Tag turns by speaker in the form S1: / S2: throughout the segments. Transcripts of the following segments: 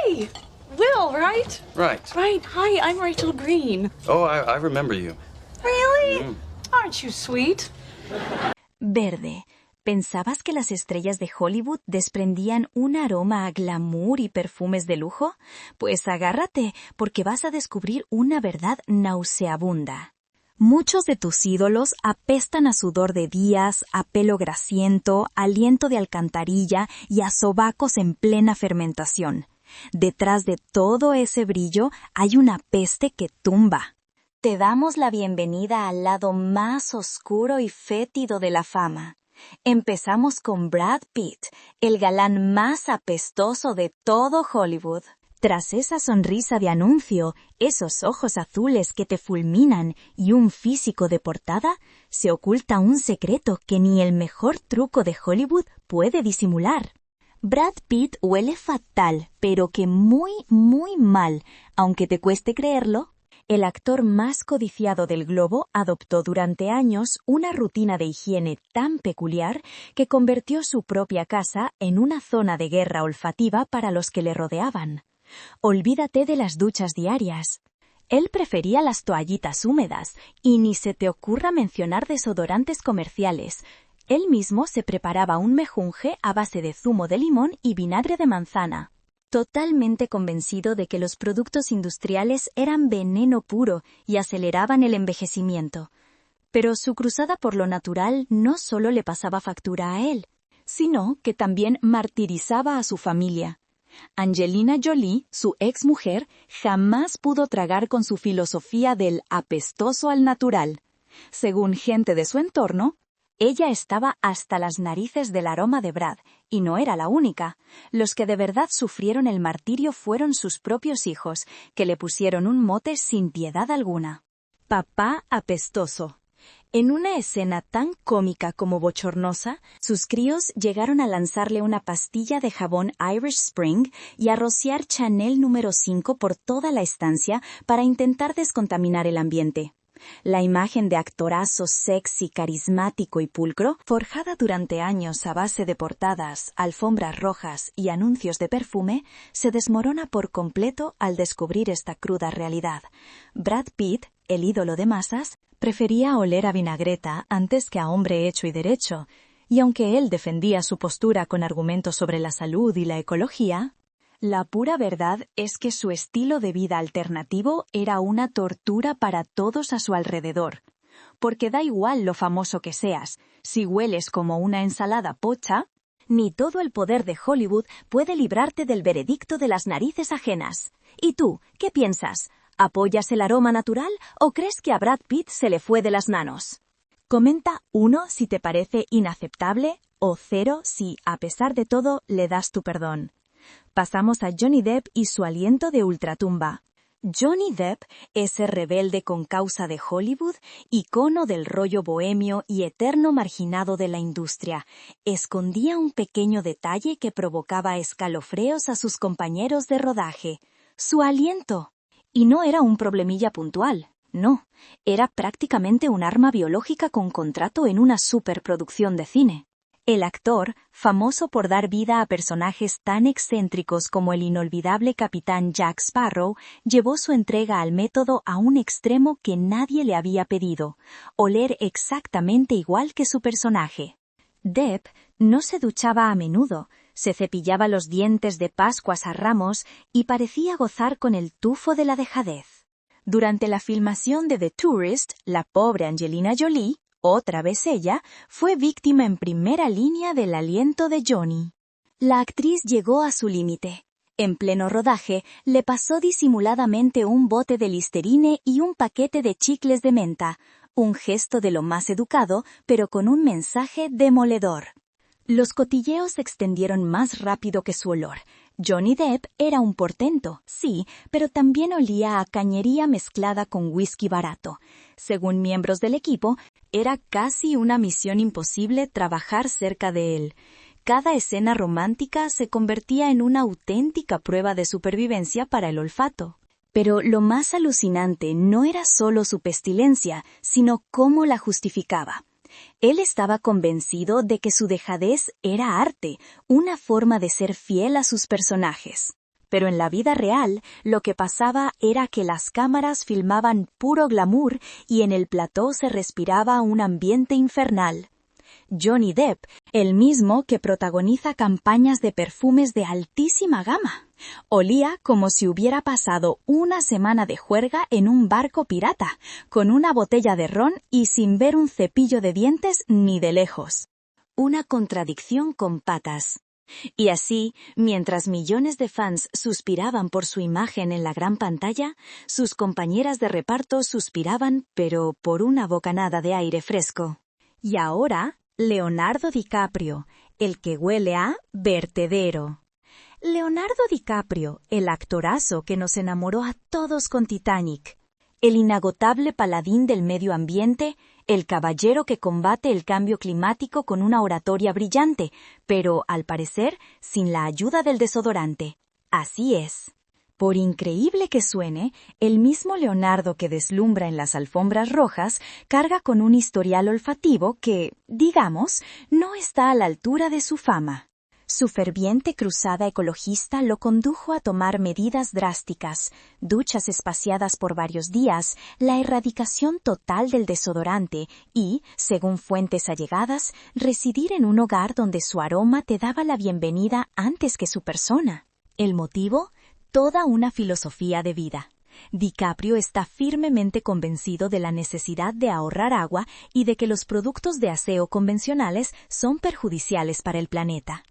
S1: Hey, Will, right?
S2: Right.
S1: Right. Hi, I'm Rachel Green.
S2: Oh, I remember you.
S1: Really? Aren't you sweet?
S3: Verde. ¿Pensabas que las estrellas de Hollywood desprendían un aroma a glamour y perfumes de lujo? Pues agárrate, porque vas a descubrir una verdad nauseabunda. Muchos de tus ídolos apestan a sudor de días, a pelo grasiento, aliento de alcantarilla y a sobacos en plena fermentación. Detrás de todo ese brillo hay una peste que tumba. Te damos la bienvenida al lado más oscuro y fétido de la fama. Empezamos con Brad Pitt, el galán más apestoso de todo Hollywood. Tras esa sonrisa de anuncio, esos ojos azules que te fulminan y un físico de portada, se oculta un secreto que ni el mejor truco de Hollywood puede disimular. Brad Pitt huele fatal, pero que muy, muy mal, aunque te cueste creerlo. El actor más codiciado del globo adoptó durante años una rutina de higiene tan peculiar que convirtió su propia casa en una zona de guerra olfativa para los que le rodeaban. Olvídate de las duchas diarias. Él prefería las toallitas húmedas y ni se te ocurra mencionar desodorantes comerciales. Él mismo se preparaba un mejunje a base de zumo de limón y vinagre de manzana. Totalmente convencido de que los productos industriales eran veneno puro y aceleraban el envejecimiento. Pero su cruzada por lo natural no solo le pasaba factura a él, sino que también martirizaba a su familia. Angelina Jolie, su exmujer, jamás pudo tragar con su filosofía del apestoso al natural. Según gente de su entorno, ella estaba hasta las narices del aroma de Brad, y no era la única. Los que de verdad sufrieron el martirio fueron sus propios hijos, que le pusieron un mote sin piedad alguna. Papá apestoso. En una escena tan cómica como bochornosa, sus críos llegaron a lanzarle una pastilla de jabón Irish Spring y a rociar Chanel número 5 por toda la estancia para intentar descontaminar el ambiente. La imagen de actorazo sexy, carismático y pulcro, forjada durante años a base de portadas, alfombras rojas y anuncios de perfume, se desmorona por completo al descubrir esta cruda realidad. Brad Pitt, el ídolo de masas, prefería oler a vinagreta antes que a hombre hecho y derecho, y aunque él defendía su postura con argumentos sobre la salud y la ecología, la pura verdad es que su estilo de vida alternativo era una tortura para todos a su alrededor. Porque da igual lo famoso que seas, si hueles como una ensalada pocha, ni todo el poder de Hollywood puede librarte del veredicto de las narices ajenas. ¿Y tú, qué piensas? ¿Apoyas el aroma natural o crees que a Brad Pitt se le fue de las manos? Comenta 1 si te parece inaceptable o 0 si, a pesar de todo, le das tu perdón. Pasamos a Johnny Depp y su aliento de ultratumba. Johnny Depp, ese rebelde con causa de Hollywood, icono del rollo bohemio y eterno marginado de la industria, escondía un pequeño detalle que provocaba escalofríos a sus compañeros de rodaje: su aliento. Y no era un problemilla puntual, no, era prácticamente un arma biológica con contrato en una superproducción de cine. El actor, famoso por dar vida a personajes tan excéntricos como el inolvidable capitán Jack Sparrow, llevó su entrega al método a un extremo que nadie le había pedido: oler exactamente igual que su personaje. Depp no se duchaba a menudo, se cepillaba los dientes de Pascuas a Ramos y parecía gozar con el tufo de la dejadez. Durante la filmación de The Tourist, la pobre Angelina Jolie, otra vez ella, fue víctima en primera línea del aliento de Johnny. La actriz llegó a su límite. En pleno rodaje, le pasó disimuladamente un bote de Listerine y un paquete de chicles de menta, un gesto de lo más educado, pero con un mensaje demoledor. Los cotilleos se extendieron más rápido que su olor. Johnny Depp era un portento, sí, pero también olía a cañería mezclada con whisky barato. Según miembros del equipo, era casi una misión imposible trabajar cerca de él. Cada escena romántica se convertía en una auténtica prueba de supervivencia para el olfato. Pero lo más alucinante no era solo su pestilencia, sino cómo la justificaba. Él estaba convencido de que su dejadez era arte, una forma de ser fiel a sus personajes. Pero en la vida real, lo que pasaba era que las cámaras filmaban puro glamour y en el plató se respiraba un ambiente infernal. Johnny Depp, el mismo que protagoniza campañas de perfumes de altísima gama, olía como si hubiera pasado una semana de juerga en un barco pirata, con una botella de ron y sin ver un cepillo de dientes ni de lejos. Una contradicción con patas. Y así, mientras millones de fans suspiraban por su imagen en la gran pantalla, sus compañeras de reparto suspiraban, pero por una bocanada de aire fresco. Y ahora, Leonardo DiCaprio, el que huele a vertedero. Leonardo DiCaprio, el actorazo que nos enamoró a todos con Titanic. El inagotable paladín del medio ambiente, el caballero que combate el cambio climático con una oratoria brillante, pero, al parecer, sin la ayuda del desodorante. Así es. Por increíble que suene, el mismo Leonardo que deslumbra en las alfombras rojas carga con un historial olfativo que, digamos, no está a la altura de su fama. Su ferviente cruzada ecologista lo condujo a tomar medidas drásticas, duchas espaciadas por varios días, la erradicación total del desodorante y, según fuentes allegadas, residir en un hogar donde su aroma te daba la bienvenida antes que su persona. ¿El motivo? Toda una filosofía de vida. DiCaprio está firmemente convencido de la necesidad de ahorrar agua y de que los productos de aseo convencionales son perjudiciales para el planeta.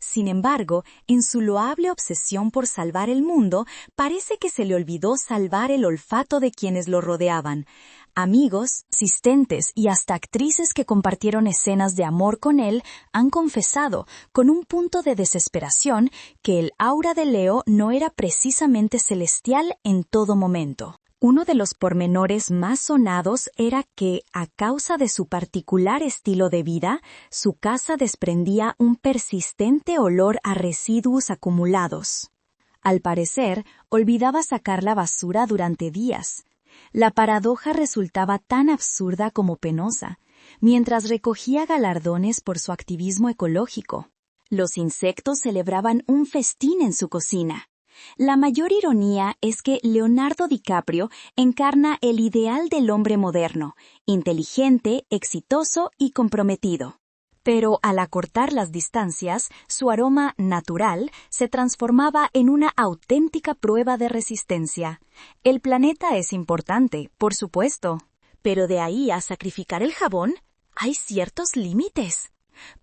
S3: Sin embargo, en su loable obsesión por salvar el mundo, parece que se le olvidó salvar el olfato de quienes lo rodeaban. Amigos, asistentes y hasta actrices que compartieron escenas de amor con él han confesado, con un punto de desesperación, que el aura de Leo no era precisamente celestial en todo momento. Uno de los pormenores más sonados era que, a causa de su particular estilo de vida, su casa desprendía un persistente olor a residuos acumulados. Al parecer, olvidaba sacar la basura durante días. La paradoja resultaba tan absurda como penosa, mientras recogía galardones por su activismo ecológico. Los insectos celebraban un festín en su cocina. La mayor ironía es que Leonardo DiCaprio encarna el ideal del hombre moderno, inteligente, exitoso y comprometido. Pero al acortar las distancias, su aroma natural se transformaba en una auténtica prueba de resistencia. El planeta es importante, por supuesto, pero de ahí a sacrificar el jabón, hay ciertos límites.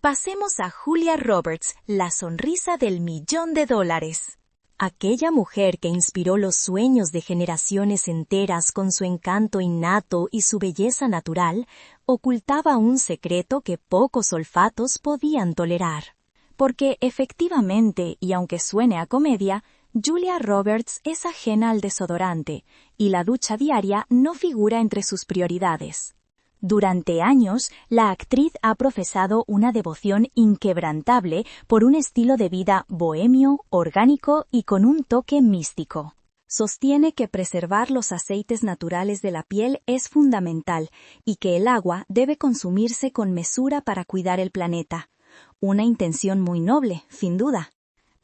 S3: Pasemos a Julia Roberts, la sonrisa del $1.000.000. Aquella mujer que inspiró los sueños de generaciones enteras con su encanto innato y su belleza natural, ocultaba un secreto que pocos olfatos podían tolerar. Porque efectivamente, y aunque suene a comedia, Julia Roberts es ajena al desodorante, y la ducha diaria no figura entre sus prioridades. Durante años, la actriz ha profesado una devoción inquebrantable por un estilo de vida bohemio, orgánico y con un toque místico. Sostiene que preservar los aceites naturales de la piel es fundamental y que el agua debe consumirse con mesura para cuidar el planeta. Una intención muy noble, sin duda.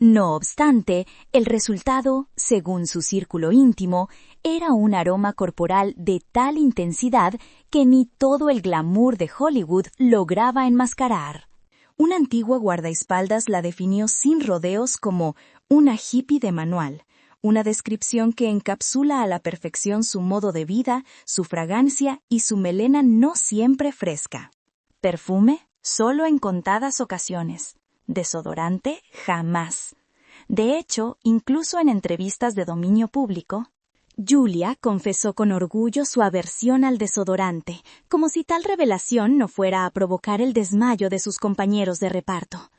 S3: No obstante, el resultado, según su círculo íntimo, era un aroma corporal de tal intensidad que ni todo el glamour de Hollywood lograba enmascarar. Un antiguo guardaespaldas la definió sin rodeos como una hippie de manual, una descripción que encapsula a la perfección su modo de vida, su fragancia y su melena no siempre fresca. Perfume, solo en contadas ocasiones. Desodorante, jamás. De hecho, incluso en entrevistas de dominio público, Julia confesó con orgullo su aversión al desodorante, como si tal revelación no fuera a provocar el desmayo de sus compañeros de reparto.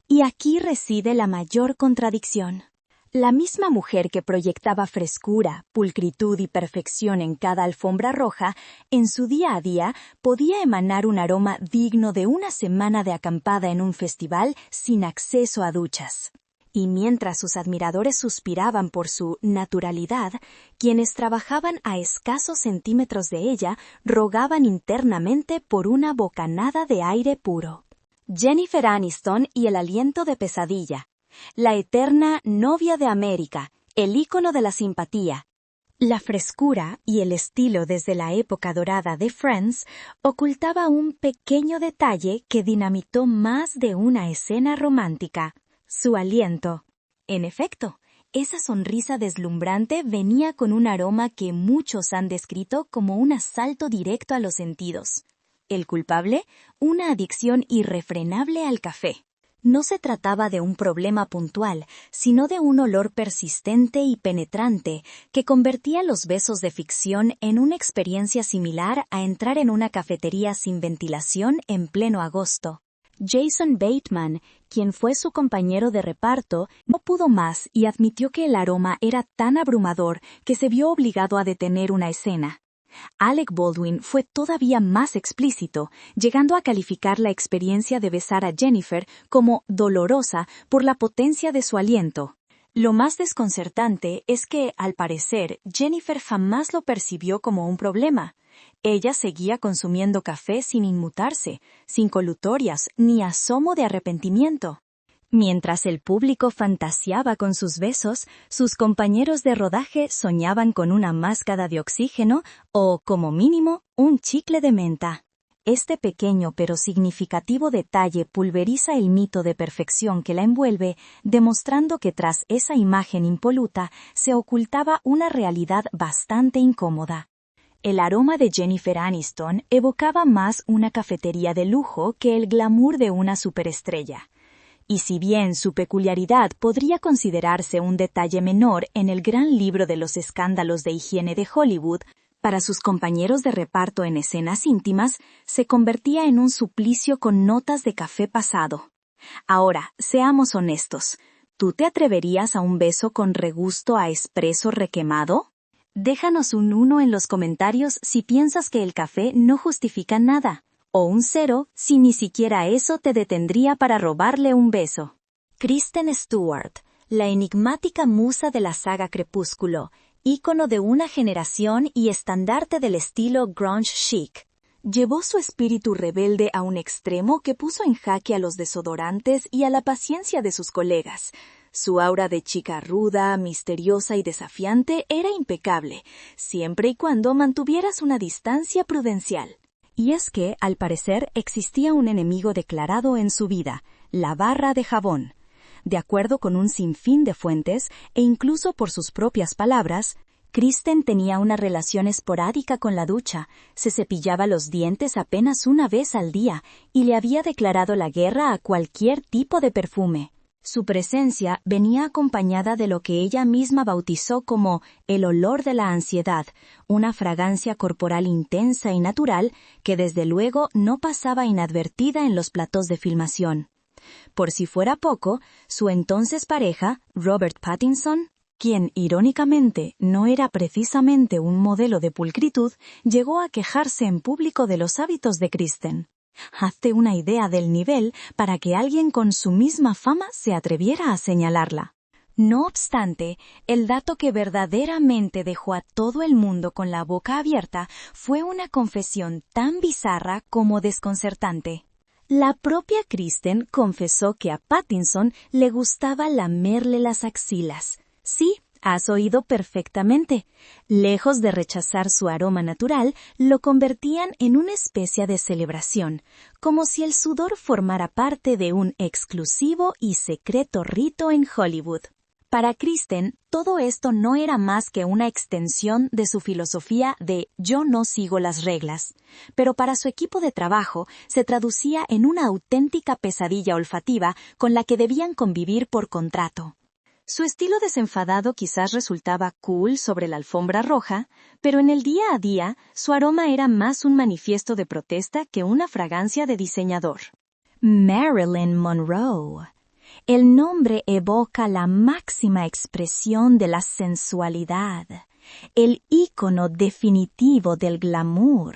S3: Y aquí reside la mayor contradicción. La misma mujer que proyectaba frescura, pulcritud y perfección en cada alfombra roja, en su día a día podía emanar un aroma digno de una semana de acampada en un festival sin acceso a duchas. Y mientras sus admiradores suspiraban por su naturalidad, quienes trabajaban a escasos centímetros de ella rogaban internamente por una bocanada de aire puro. Jennifer Aniston y el aliento de pesadilla. la eterna novia de América, el ícono de la simpatía. La frescura y el estilo desde la época dorada de Friends ocultaba un pequeño detalle que dinamitó más de una escena romántica: su aliento. En efecto, esa sonrisa deslumbrante venía con un aroma que muchos han descrito como un asalto directo a los sentidos. El culpable, una adicción irrefrenable al café. No se trataba de un problema puntual, sino de un olor persistente y penetrante que convertía los besos de ficción en una experiencia similar a entrar en una cafetería sin ventilación en pleno agosto. Jason Bateman, quien fue su compañero de reparto, no pudo más y admitió que el aroma era tan abrumador que se vio obligado a detener una escena. Alec Baldwin fue todavía más explícito, llegando a calificar la experiencia de besar a Jennifer como dolorosa por la potencia de su aliento. Lo más desconcertante es que, al parecer, Jennifer jamás lo percibió como un problema. Ella seguía consumiendo café sin inmutarse, sin colutorias ni asomo de arrepentimiento. Mientras el público fantaseaba con sus besos, sus compañeros de rodaje soñaban con una máscara de oxígeno o, como mínimo, un chicle de menta. Este pequeño pero significativo detalle pulveriza el mito de perfección que la envuelve, demostrando que tras esa imagen impoluta se ocultaba una realidad bastante incómoda. El aroma de Jennifer Aniston evocaba más una cafetería de lujo que el glamour de una superestrella. Y si bien su peculiaridad podría considerarse un detalle menor en el gran libro de los escándalos de higiene de Hollywood, para sus compañeros de reparto en escenas íntimas, se convertía en un suplicio con notas de café pasado. Ahora, seamos honestos, ¿tú te atreverías a un beso con regusto a espresso requemado? Déjanos un 1 en los comentarios si piensas que el café no justifica nada, o un 0 si ni siquiera eso te detendría para robarle un beso. Kristen Stewart, la enigmática musa de la saga Crepúsculo, ícono de una generación y estandarte del estilo grunge chic, llevó su espíritu rebelde a un extremo que puso en jaque a los desodorantes y a la paciencia de sus colegas. Su aura de chica ruda, misteriosa y desafiante era impecable, siempre y cuando mantuvieras una distancia prudencial. Y es que, al parecer, existía un enemigo declarado en su vida, la barra de jabón. De acuerdo con un sinfín de fuentes, e incluso por sus propias palabras, Kristen tenía una relación esporádica con la ducha, se cepillaba los dientes apenas una vez al día y le había declarado la guerra a cualquier tipo de perfume. Su presencia venía acompañada de lo que ella misma bautizó como el olor de la ansiedad, una fragancia corporal intensa y natural que desde luego no pasaba inadvertida en los platós de filmación. Por si fuera poco, su entonces pareja, Robert Pattinson, quien irónicamente no era precisamente un modelo de pulcritud, llegó a quejarse en público de los hábitos de Kristen. Hazte una idea del nivel para que alguien con su misma fama se atreviera a señalarla. No obstante, el dato que verdaderamente dejó a todo el mundo con la boca abierta fue una confesión tan bizarra como desconcertante. La propia Kristen confesó que a Pattinson le gustaba lamerle las axilas. Sí, has oído perfectamente. Lejos de rechazar su aroma natural, lo convertían en una especie de celebración, como si el sudor formara parte de un exclusivo y secreto rito en Hollywood. Para Kristen, todo esto no era más que una extensión de su filosofía de «yo no sigo las reglas», pero para su equipo de trabajo se traducía en una auténtica pesadilla olfativa con la que debían convivir por contrato. Su estilo desenfadado quizás resultaba cool sobre la alfombra roja, pero en el día a día su aroma era más un manifiesto de protesta que una fragancia de diseñador. Marilyn Monroe. El nombre evoca la máxima expresión de la sensualidad, el ícono definitivo del glamour.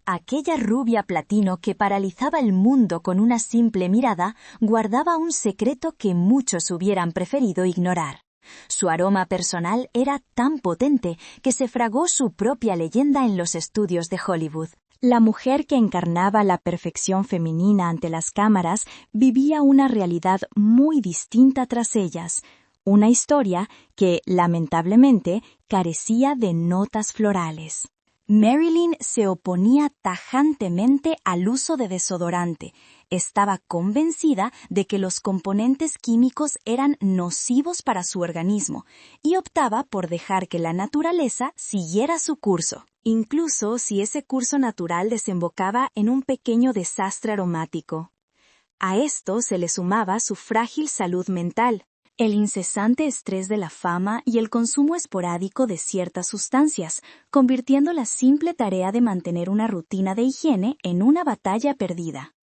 S3: Aquella rubia platino que paralizaba el mundo con una simple mirada guardaba un secreto que muchos hubieran preferido ignorar. Su aroma personal era tan potente que se fragó su propia leyenda en los estudios de Hollywood. La mujer que encarnaba la perfección femenina ante las cámaras vivía una realidad muy distinta tras ellas, una historia que, lamentablemente, carecía de notas florales. Marilyn se oponía tajantemente al uso de desodorante. Estaba convencida de que los componentes químicos eran nocivos para su organismo y optaba por dejar que la naturaleza siguiera su curso, incluso si ese curso natural desembocaba en un pequeño desastre aromático. A esto se le sumaba su frágil salud mental, el incesante estrés de la fama y el consumo esporádico de ciertas sustancias, convirtiendo la simple tarea de mantener una rutina de higiene en una batalla perdida.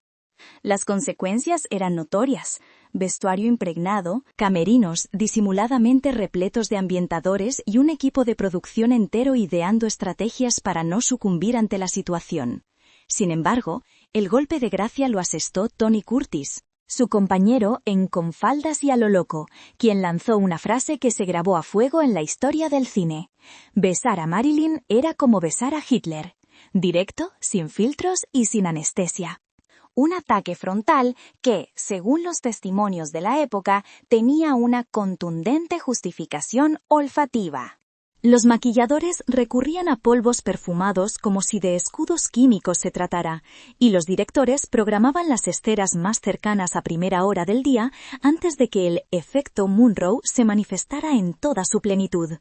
S3: Las consecuencias eran notorias: vestuario impregnado, camerinos disimuladamente repletos de ambientadores y un equipo de producción entero ideando estrategias para no sucumbir ante la situación. Sin embargo, el golpe de gracia lo asestó Tony Curtis, su compañero en Con faldas y a lo loco, quien lanzó una frase que se grabó a fuego en la historia del cine. Besar a Marilyn era como besar a Hitler, directo, sin filtros y sin anestesia. Un ataque frontal que, según los testimonios de la época, tenía una contundente justificación olfativa. Los maquilladores recurrían a polvos perfumados como si de escudos químicos se tratara, y los directores programaban las escenas más cercanas a primera hora del día antes de que el efecto Monroe se manifestara en toda su plenitud.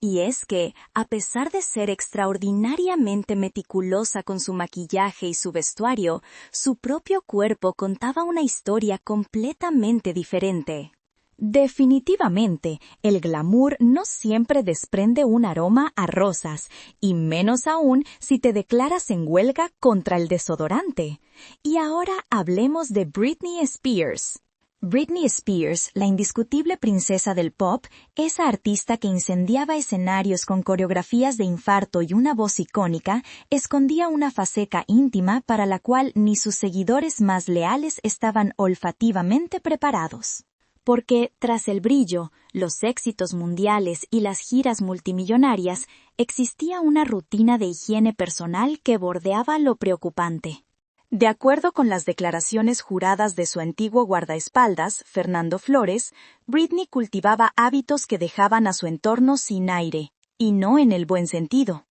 S3: Y es que, a pesar de ser extraordinariamente meticulosa con su maquillaje y su vestuario, su propio cuerpo contaba una historia completamente diferente. Definitivamente, el glamour no siempre desprende un aroma a rosas, y menos aún si te declaras en huelga contra el desodorante. Y ahora hablemos de Britney Spears. Britney Spears, la indiscutible princesa del pop, esa artista que incendiaba escenarios con coreografías de infarto y una voz icónica, escondía una faceta íntima para la cual ni sus seguidores más leales estaban olfativamente preparados. Porque, tras el brillo, los éxitos mundiales y las giras multimillonarias, existía una rutina de higiene personal que bordeaba lo preocupante. De acuerdo con las declaraciones juradas de su antiguo guardaespaldas, Fernando Flores, Britney cultivaba hábitos que dejaban a su entorno sin aire, y no en el buen sentido.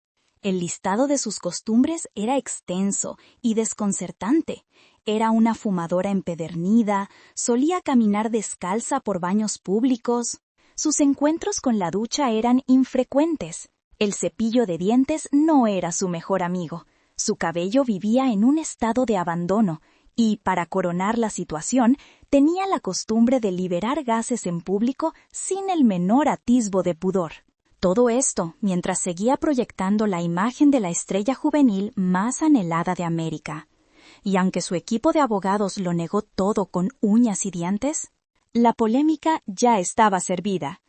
S3: El listado de sus costumbres era extenso y desconcertante. Era una fumadora empedernida, solía caminar descalza por baños públicos. Sus encuentros con la ducha eran infrecuentes. El cepillo de dientes no era su mejor amigo. Su cabello vivía en un estado de abandono y, para coronar la situación, tenía la costumbre de liberar gases en público sin el menor atisbo de pudor. Todo esto mientras seguía proyectando la imagen de la estrella juvenil más anhelada de América. Y aunque su equipo de abogados lo negó todo con uñas y dientes, la polémica ya estaba servida.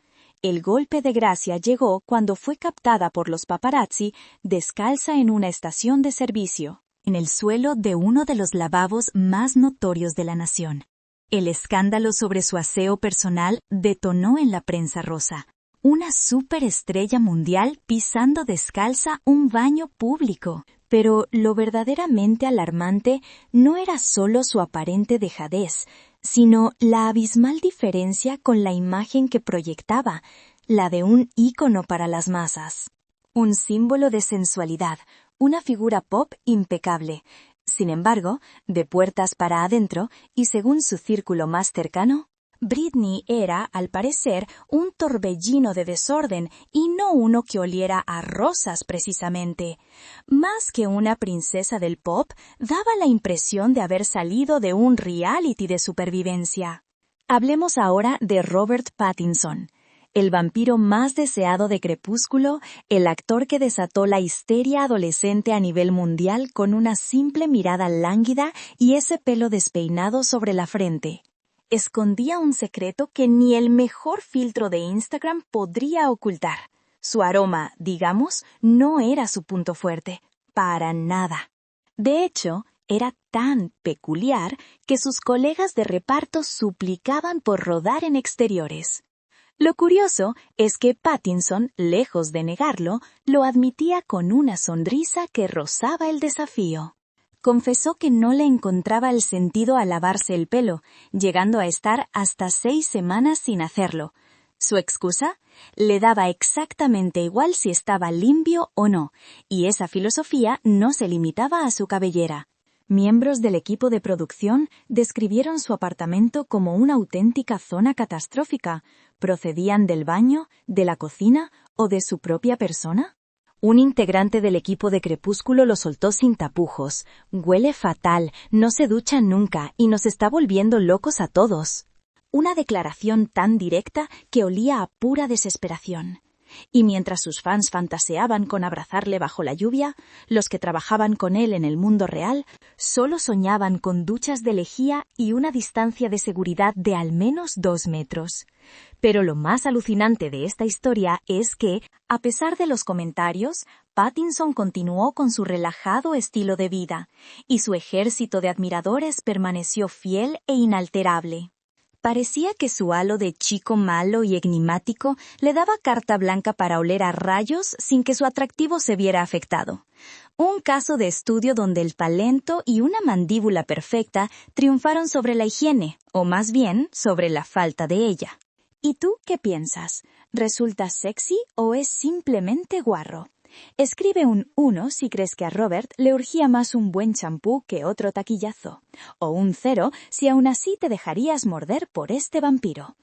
S3: El golpe de gracia llegó cuando fue captada por los paparazzi descalza en una estación de servicio, en el suelo de uno de los lavabos más notorios de la nación. El escándalo sobre su aseo personal detonó en la prensa rosa. Una superestrella mundial pisando descalza un baño público. Pero lo verdaderamente alarmante no era solo su aparente dejadez, sino la abismal diferencia con la imagen que proyectaba, la de un ícono para las masas. Un símbolo de sensualidad, una figura pop impecable. Sin embargo, de puertas para adentro, y según su círculo más cercano, Britney era, al parecer, un torbellino de desorden y no uno que oliera a rosas precisamente. Más que una princesa del pop, daba la impresión de haber salido de un reality de supervivencia. Hablemos ahora de Robert Pattinson, el vampiro más deseado de Crepúsculo, el actor que desató la histeria adolescente a nivel mundial con una simple mirada lánguida y ese pelo despeinado sobre la frente. Escondía un secreto que ni el mejor filtro de Instagram podría ocultar. Su aroma, digamos, no era su punto fuerte, para nada. De hecho, era tan peculiar que sus colegas de reparto suplicaban por rodar en exteriores. Lo curioso es que Pattinson, lejos de negarlo, lo admitía con una sonrisa que rozaba el desafío. Confesó que no le encontraba el sentido a lavarse el pelo, llegando a estar hasta 6 semanas sin hacerlo. Su excusa: le daba exactamente igual si estaba limpio o no, y esa filosofía no se limitaba a su cabellera. Miembros del equipo de producción describieron su apartamento como una auténtica zona catastrófica. ¿Procedían del baño, de la cocina o de su propia persona? Un integrante del equipo de Crepúsculo lo soltó sin tapujos. «Huele fatal, no se ducha nunca y nos está volviendo locos a todos». Una declaración tan directa que olía a pura desesperación. Y mientras sus fans fantaseaban con abrazarle bajo la lluvia, los que trabajaban con él en el mundo real solo soñaban con duchas de lejía y una distancia de seguridad de al menos 2 metros. Pero lo más alucinante de esta historia es que, a pesar de los comentarios, Pattinson continuó con su relajado estilo de vida, y su ejército de admiradores permaneció fiel e inalterable. Parecía que su halo de chico malo y enigmático le daba carta blanca para oler a rayos sin que su atractivo se viera afectado. Un caso de estudio donde el talento y una mandíbula perfecta triunfaron sobre la higiene, o más bien, sobre la falta de ella. ¿Y tú qué piensas? ¿Resulta sexy o es simplemente guarro? Escribe un 1 si crees que a Robert le urgía más un buen champú que otro taquillazo, o un 0 si aún así te dejarías morder por este vampiro.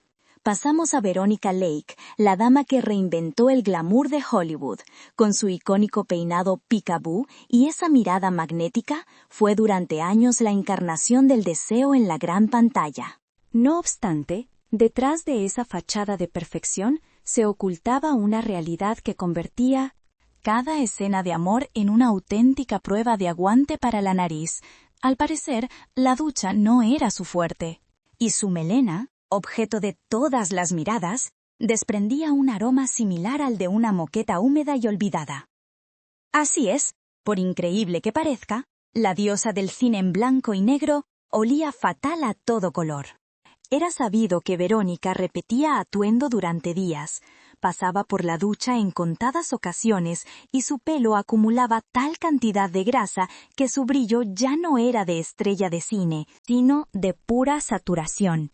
S3: Pasamos a Veronica Lake, la dama que reinventó el glamour de Hollywood. Con su icónico peinado peekaboo y esa mirada magnética, fue durante años la encarnación del deseo en la gran pantalla. No obstante, detrás de esa fachada de perfección se ocultaba una realidad que convertía cada escena de amor en una auténtica prueba de aguante para la nariz. Al parecer, la ducha no era su fuerte. Y su melena, objeto de todas las miradas, desprendía un aroma similar al de una moqueta húmeda y olvidada. Así es, por increíble que parezca, la diosa del cine en blanco y negro olía fatal a todo color. Era sabido que Verónica repetía atuendo durante días. Pasaba por la ducha en contadas ocasiones y su pelo acumulaba tal cantidad de grasa que su brillo ya no era de estrella de cine, sino de pura saturación.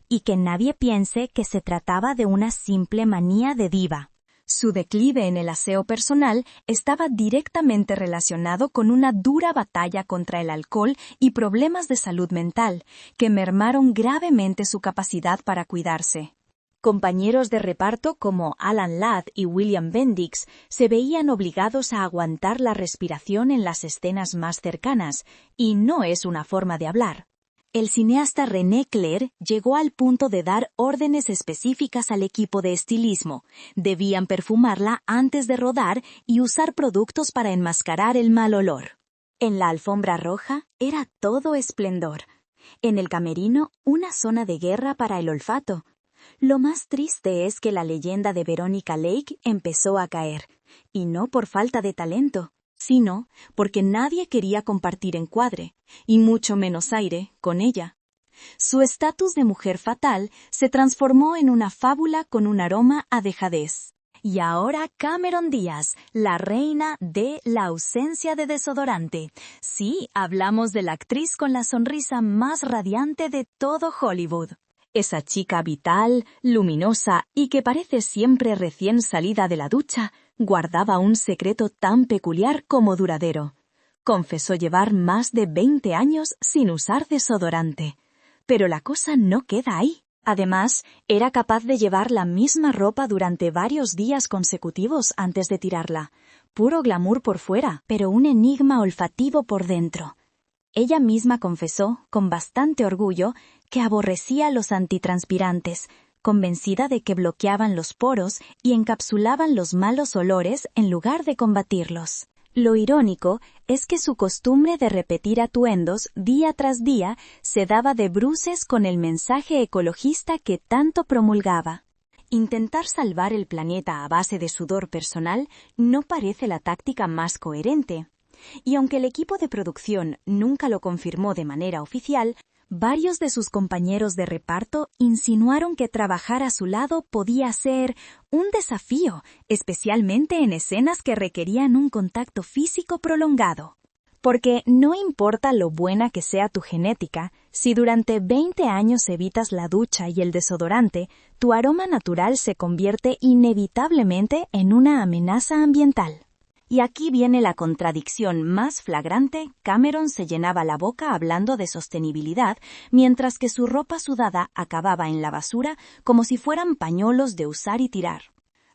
S3: Y que nadie piense que se trataba de una simple manía de diva. Su declive en el aseo personal estaba directamente relacionado con una dura batalla contra el alcohol y problemas de salud mental, que mermaron gravemente su capacidad para cuidarse. Compañeros de reparto como Alan Ladd y William Bendix se veían obligados a aguantar la respiración en las escenas más cercanas, y no es una forma de hablar. El cineasta René Clair llegó al punto de dar órdenes específicas al equipo de estilismo. Debían perfumarla antes de rodar y usar productos para enmascarar el mal olor. En la alfombra roja era todo esplendor. En el camerino, una zona de guerra para el olfato. Lo más triste es que la leyenda de Veronica Lake empezó a caer, y no por falta de talento, sino porque nadie quería compartir encuadre, y mucho menos aire, con ella. Su estatus de mujer fatal se transformó en una fábula con un aroma a dejadez. Y ahora Cameron Díaz, la reina de la ausencia de desodorante. Sí, hablamos de la actriz con la sonrisa más radiante de todo Hollywood. Esa chica vital, luminosa y que parece siempre recién salida de la ducha, guardaba un secreto tan peculiar como duradero. Confesó llevar más de 20 años sin usar desodorante. Pero la cosa no queda ahí. Además, era capaz de llevar la misma ropa durante varios días consecutivos antes de tirarla. Puro glamour por fuera, pero un enigma olfativo por dentro. Ella misma confesó, con bastante orgullo, que aborrecía los antitranspirantes, convencida de que bloqueaban los poros y encapsulaban los malos olores en lugar de combatirlos. Lo irónico es que su costumbre de repetir atuendos día tras día se daba de bruces con el mensaje ecologista que tanto promulgaba. Intentar salvar el planeta a base de sudor personal no parece la táctica más coherente. Y aunque el equipo de producción nunca lo confirmó de manera oficial, Varios de sus compañeros de reparto insinuaron que trabajar a su lado podía ser un desafío, especialmente en escenas que requerían un contacto físico prolongado. Porque no importa lo buena que sea tu genética, si durante 20 años evitas la ducha y el desodorante, tu aroma natural se convierte inevitablemente en una amenaza ambiental. Y aquí viene la contradicción más flagrante: Cameron se llenaba la boca hablando de sostenibilidad, mientras que su ropa sudada acababa en la basura como si fueran pañuelos de usar y tirar.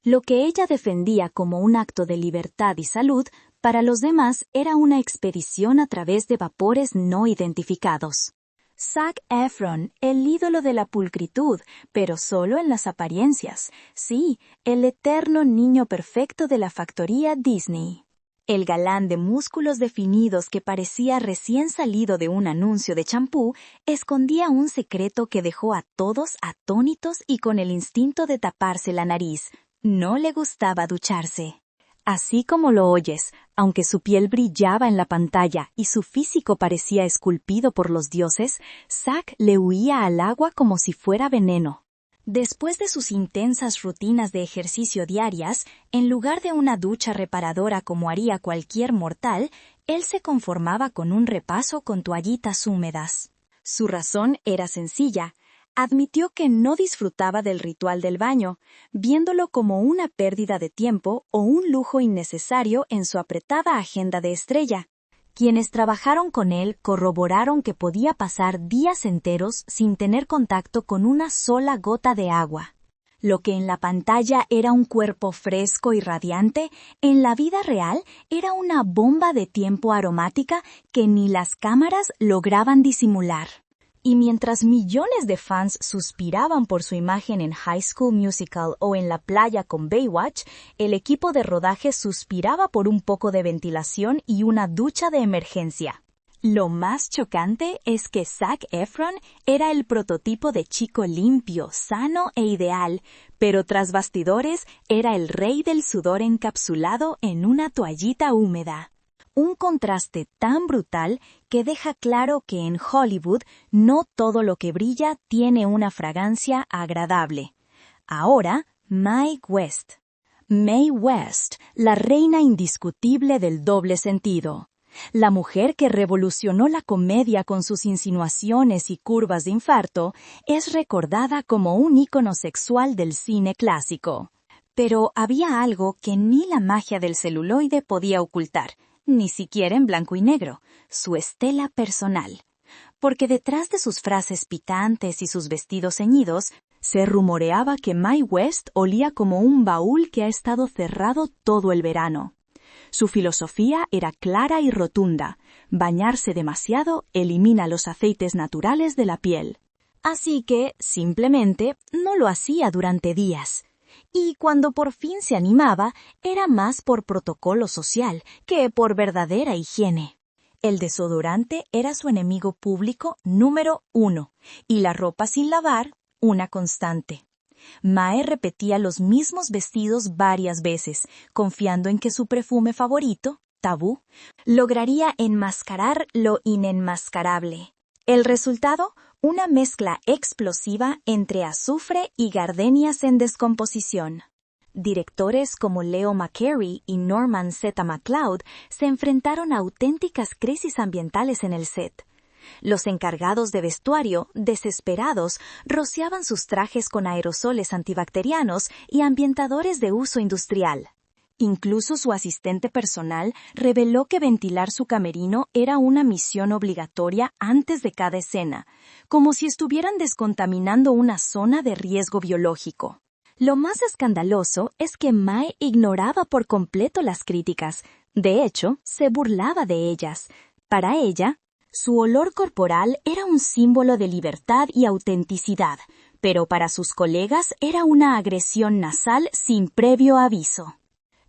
S3: Lo que ella defendía como un acto de libertad y salud, para los demás era una expedición a través de vapores no identificados. Zac Efron, el ídolo de la pulcritud, pero solo en las apariencias. Sí, el eterno niño perfecto de la factoría Disney. El galán de músculos definidos que parecía recién salido de un anuncio de champú, escondía un secreto que dejó a todos atónitos y con el instinto de taparse la nariz. No le gustaba ducharse. Así como lo oyes, aunque su piel brillaba en la pantalla y su físico parecía esculpido por los dioses, Zac le huía al agua como si fuera veneno. Después de sus intensas rutinas de ejercicio diarias, en lugar de una ducha reparadora como haría cualquier mortal, él se conformaba con un repaso con toallitas húmedas. Su razón era sencilla. Admitió que no disfrutaba del ritual del baño, viéndolo como una pérdida de tiempo o un lujo innecesario en su apretada agenda de estrella. Quienes trabajaron con él corroboraron que podía pasar días enteros sin tener contacto con una sola gota de agua. Lo que en la pantalla era un cuerpo fresco y radiante, en la vida real era una bomba de tiempo aromática que ni las cámaras lograban disimular. Y mientras millones de fans suspiraban por su imagen en High School Musical o en la playa con Baywatch, el equipo de rodaje suspiraba por un poco de ventilación y una ducha de emergencia. Lo más chocante es que Zac Efron era el prototipo de chico limpio, sano e ideal, pero tras bastidores era el rey del sudor encapsulado en una toallita húmeda. Un contraste tan brutal que deja claro que en Hollywood no todo lo que brilla tiene una fragancia agradable. Ahora, Mae West. Mae West, la reina indiscutible del doble sentido. La mujer que revolucionó la comedia con sus insinuaciones y curvas de infarto, es recordada como un ícono sexual del cine clásico. Pero había algo que ni la magia del celuloide podía ocultar. Ni siquiera en blanco y negro, su estela personal. Porque detrás de sus frases picantes y sus vestidos ceñidos, se rumoreaba que Mae West olía como un baúl que ha estado cerrado todo el verano. Su filosofía era clara y rotunda: bañarse demasiado elimina los aceites naturales de la piel. Así que, simplemente, no lo hacía durante días. Y cuando por fin se animaba, era más por protocolo social que por verdadera higiene. El desodorante era su enemigo público número 1, y la ropa sin lavar, una constante. Mae repetía los mismos vestidos varias veces, confiando en que su perfume favorito, Tabú, lograría enmascarar lo inenmascarable. El resultado, una mezcla explosiva entre azufre y gardenias en descomposición. Directores como Leo McCarey y Norman Z. MacLeod se enfrentaron a auténticas crisis ambientales en el set. Los encargados de vestuario, desesperados, rociaban sus trajes con aerosoles antibacterianos y ambientadores de uso industrial. Incluso su asistente personal reveló que ventilar su camerino era una misión obligatoria antes de cada escena, como si estuvieran descontaminando una zona de riesgo biológico. Lo más escandaloso es que Mae ignoraba por completo las críticas. De hecho, se burlaba de ellas. Para ella, su olor corporal era un símbolo de libertad y autenticidad, pero para sus colegas era una agresión nasal sin previo aviso.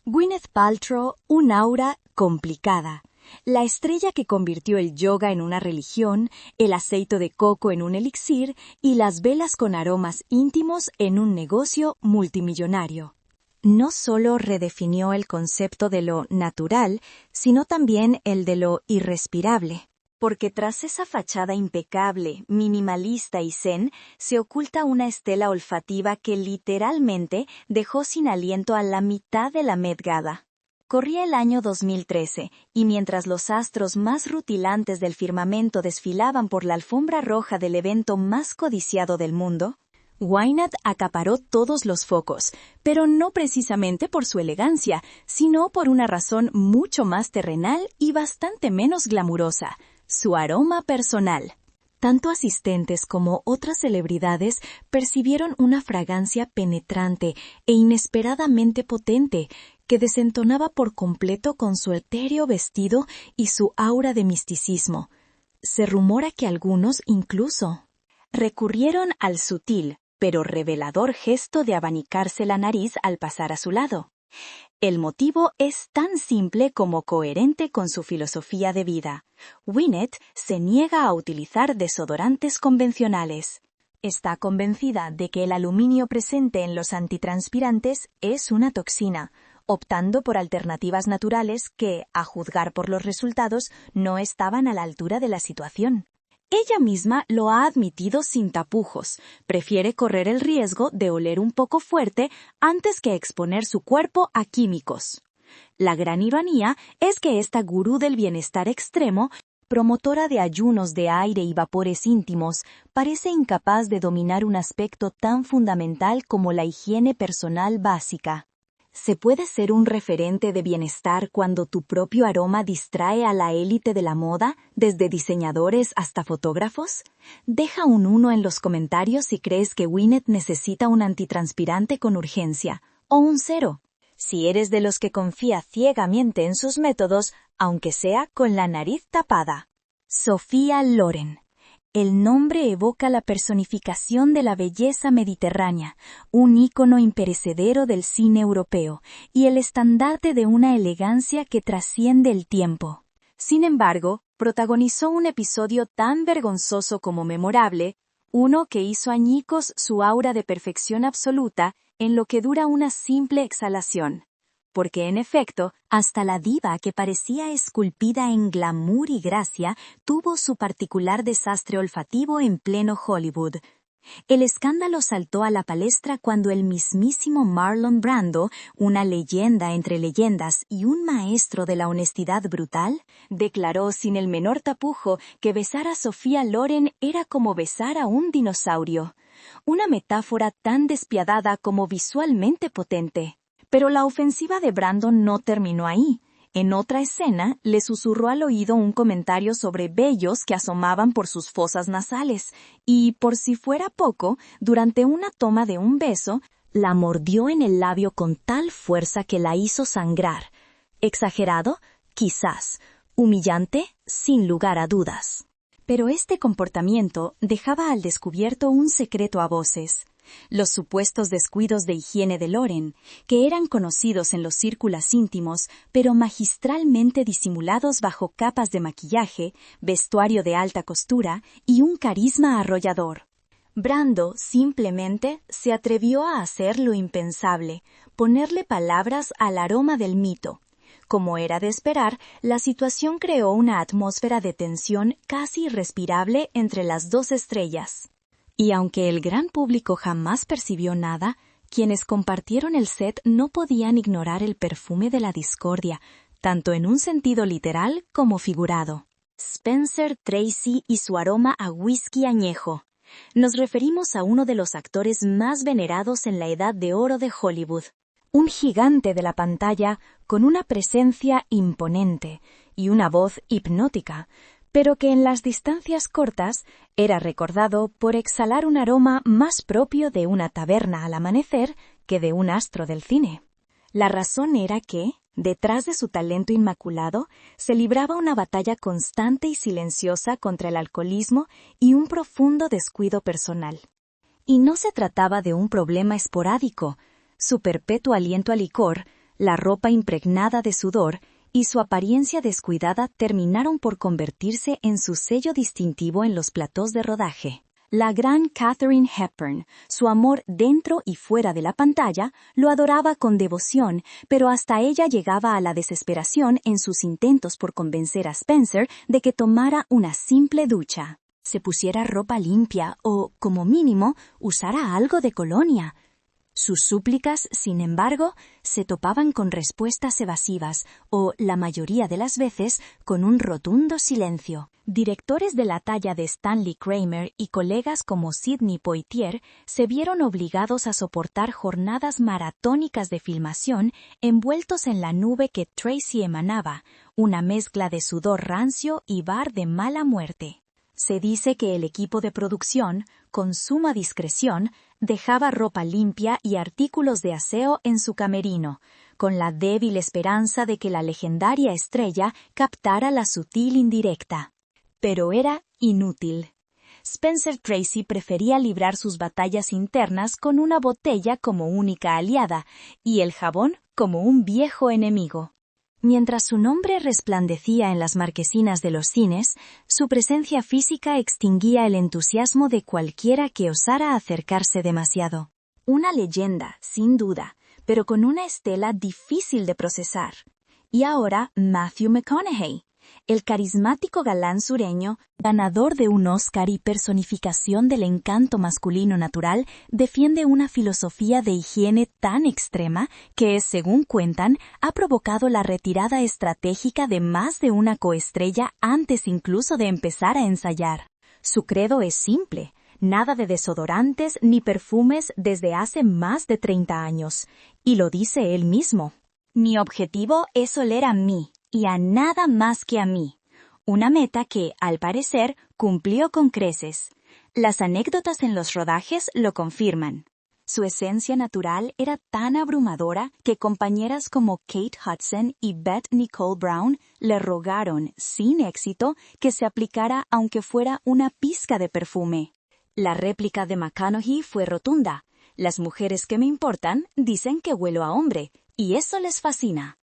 S3: Gwyneth Paltrow, un aura complicada. La estrella que convirtió el yoga en una religión, el aceite de coco en un elixir y las velas con aromas íntimos en un negocio multimillonario. No solo redefinió el concepto de lo natural, sino también el de lo irrespirable. porque tras esa fachada impecable, minimalista y zen, se oculta una estela olfativa que literalmente dejó sin aliento a la mitad de la Met Gala. Corría el año 2013, y mientras los astros más rutilantes del firmamento desfilaban por la alfombra roja del evento más codiciado del mundo, Gwyneth acaparó todos los focos, pero no precisamente por su elegancia, sino por una razón mucho más terrenal y bastante menos glamurosa: su aroma personal. Tanto asistentes como otras celebridades percibieron una fragancia penetrante e inesperadamente potente, que desentonaba por completo con su etéreo vestido y su aura de misticismo. Se rumora que algunos incluso recurrieron al sutil, pero revelador gesto de abanicarse la nariz al pasar a su lado. El motivo es tan simple como coherente con su filosofía de vida. Gwyneth se niega a utilizar desodorantes convencionales. Está convencida de que el aluminio presente en los antitranspirantes es una toxina, optando por alternativas naturales que, a juzgar por los resultados, no estaban a la altura de la situación. Ella misma lo ha admitido sin tapujos. Prefiere correr el riesgo de oler un poco fuerte antes que exponer su cuerpo a químicos. La gran ironía es que esta gurú del bienestar extremo, promotora de ayunos de aire y vapores íntimos, parece incapaz de dominar un aspecto tan fundamental como la higiene personal básica. ¿Se puede ser un referente de bienestar cuando tu propio aroma distrae a la élite de la moda, desde diseñadores hasta fotógrafos? Deja un 1 en los comentarios si crees que Gwyneth necesita un antitranspirante con urgencia, o un 0, si eres de los que confía ciegamente en sus métodos, aunque sea con la nariz tapada. Sophia Loren. El nombre evoca la personificación de la belleza mediterránea, un ícono imperecedero del cine europeo, y el estandarte de una elegancia que trasciende el tiempo. Sin embargo, protagonizó un episodio tan vergonzoso como memorable, uno que hizo añicos su aura de perfección absoluta en lo que dura una simple exhalación. Porque en efecto, hasta la diva que parecía esculpida en glamour y gracia tuvo su particular desastre olfativo en pleno Hollywood. El escándalo saltó a la palestra cuando el mismísimo Marlon Brando, una leyenda entre leyendas y un maestro de la honestidad brutal, declaró sin el menor tapujo que besar a Sophia Loren era como besar a un dinosaurio. Una metáfora tan despiadada como visualmente potente. Pero la ofensiva de Brandon no terminó ahí. En otra escena, le susurró al oído un comentario sobre vellos que asomaban por sus fosas nasales, y, por si fuera poco, durante una toma de un beso, la mordió en el labio con tal fuerza que la hizo sangrar. ¿Exagerado? Quizás. Humillante, sin lugar a dudas. Pero este comportamiento dejaba al descubierto un secreto a voces. Los supuestos descuidos de higiene de Loren, que eran conocidos en los círculos íntimos, pero magistralmente disimulados bajo capas de maquillaje, vestuario de alta costura y un carisma arrollador. Brando simplemente se atrevió a hacer lo impensable, ponerle palabras al aroma del mito. Como era de esperar, la situación creó una atmósfera de tensión casi irrespirable entre las dos estrellas. Y aunque el gran público jamás percibió nada, quienes compartieron el set no podían ignorar el perfume de la discordia, tanto en un sentido literal como figurado. Spencer Tracy y su aroma a whisky añejo. Nos referimos a uno de los actores más venerados en la edad de oro de Hollywood. Un gigante de la pantalla con una presencia imponente y una voz hipnótica, pero que en las distancias cortas era recordado por exhalar un aroma más propio de una taberna al amanecer que de un astro del cine. La razón era que, detrás de su talento inmaculado, se libraba una batalla constante y silenciosa contra el alcoholismo y un profundo descuido personal. Y no se trataba de un problema esporádico. Su perpetuo aliento a licor, la ropa impregnada de sudor y su apariencia descuidada terminaron por convertirse en su sello distintivo en los platós de rodaje. La gran Katharine Hepburn, su amor dentro y fuera de la pantalla, lo adoraba con devoción, pero hasta ella llegaba a la desesperación en sus intentos por convencer a Spencer de que tomara una simple ducha, se pusiera ropa limpia o, como mínimo, usara algo de colonia. Sus súplicas, sin embargo, se topaban con respuestas evasivas o, la mayoría de las veces, con un rotundo silencio. Directores de la talla de Stanley Kramer y colegas como Sidney Poitier se vieron obligados a soportar jornadas maratónicas de filmación envueltos en la nube que Tracy emanaba, una mezcla de sudor rancio y var de mala muerte. Se dice que el equipo de producción, con suma discreción, dejaba ropa limpia y artículos de aseo en su camerino, con la débil esperanza de que la legendaria estrella captara la sutil indirecta. Pero era inútil. Spencer Tracy prefería librar sus batallas internas con una botella como única aliada y el jabón como un viejo enemigo. Mientras su nombre resplandecía en las marquesinas de los cines, su presencia física extinguía el entusiasmo de cualquiera que osara acercarse demasiado. Una leyenda, sin duda, pero con una estela difícil de procesar. Y ahora Matthew McConaughey, el carismático galán sureño, ganador de un Oscar y personificación del encanto masculino natural, defiende una filosofía de higiene tan extrema que, según cuentan, ha provocado la retirada estratégica de más de una coestrella antes incluso de empezar a ensayar. Su credo es simple: nada de desodorantes ni perfumes desde hace más de 30 años. Y lo dice él mismo. Mi objetivo es oler a mí, y a nada más que a mí. Una meta que, al parecer, cumplió con creces. Las anécdotas en los rodajes lo confirman. Su esencia natural era tan abrumadora que compañeras como Kate Hudson y Beth Nicole Brown le rogaron, sin éxito, que se aplicara aunque fuera una pizca de perfume. La réplica de McConaughey fue rotunda. Las mujeres que me importan dicen que huelo a hombre, y eso les fascina.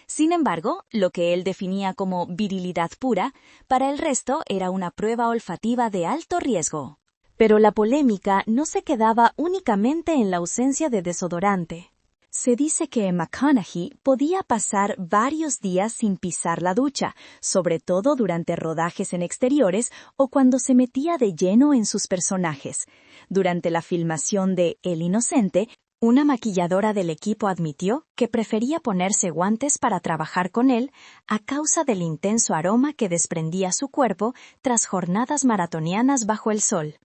S3: Sin embargo, lo que él definía como virilidad pura, para el resto era una prueba olfativa de alto riesgo. Pero la polémica no se quedaba únicamente en la ausencia de desodorante. Se dice que McConaughey podía pasar varios días sin pisar la ducha, sobre todo durante rodajes en exteriores o cuando se metía de lleno en sus personajes. Durante la filmación de El Inocente, una maquilladora del equipo admitió que prefería ponerse guantes para trabajar con él a causa del intenso aroma que desprendía su cuerpo tras jornadas maratonianas bajo el sol.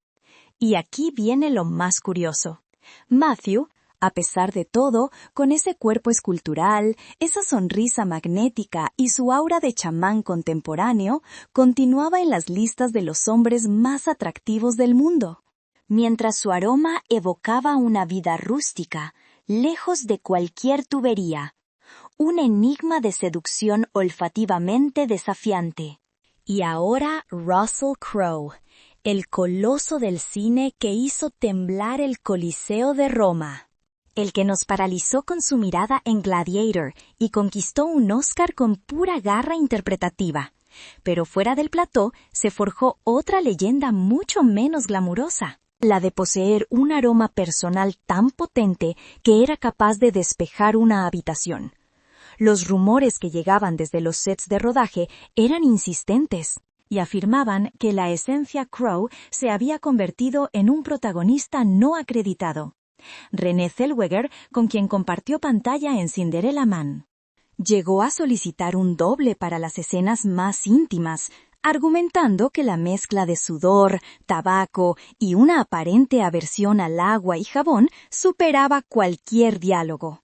S3: Y aquí viene lo más curioso. Matthew, a pesar de todo, con ese cuerpo escultural, esa sonrisa magnética y su aura de chamán contemporáneo, continuaba en las listas de los hombres más atractivos del mundo. Mientras su aroma evocaba una vida rústica, lejos de cualquier tubería, un enigma de seducción olfativamente desafiante. Y ahora Russell Crowe, el coloso del cine que hizo temblar el Coliseo de Roma, el que nos paralizó con su mirada en Gladiator y conquistó un Oscar con pura garra interpretativa. Pero fuera del plató se forjó otra leyenda mucho menos glamurosa. La de poseer un aroma personal tan potente que era capaz de despejar una habitación. Los rumores que llegaban desde los sets de rodaje eran insistentes y afirmaban que la esencia Crowe se había convertido en un protagonista no acreditado. Renée Zellweger, con quien compartió pantalla en Cinderella Man, llegó a solicitar un doble para las escenas más íntimas, argumentando que la mezcla de sudor, tabaco y una aparente aversión al agua y jabón superaba cualquier diálogo.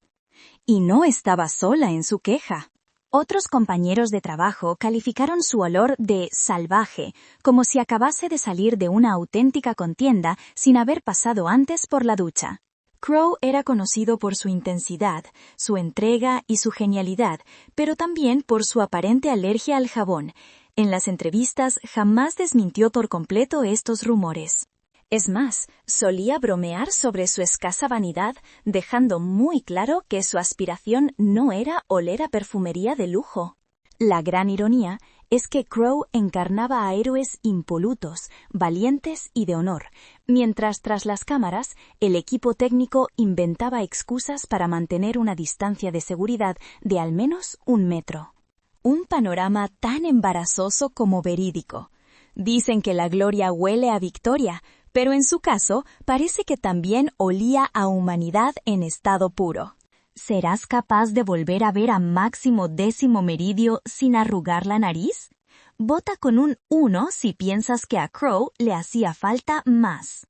S3: Y no estaba sola en su queja. Otros compañeros de trabajo calificaron su olor de salvaje, como si acabase de salir de una auténtica contienda sin haber pasado antes por la ducha. Crowe era conocido por su intensidad, su entrega y su genialidad, pero también por su aparente alergia al jabón. En las entrevistas jamás desmintió por completo estos rumores. Es más, solía bromear sobre su escasa vanidad, dejando muy claro que su aspiración no era oler a perfumería de lujo. La gran ironía es que Crow encarnaba a héroes impolutos, valientes y de honor, mientras tras las cámaras el equipo técnico inventaba excusas para mantener una distancia de seguridad de al menos 1 metro. Un panorama tan embarazoso como verídico. Dicen que la gloria huele a victoria, pero en su caso parece que también olía a humanidad en estado puro. ¿Serás capaz de volver a ver a Máximo Décimo Meridio sin arrugar la nariz? Vota con un 1 si piensas que a Crow le hacía falta más.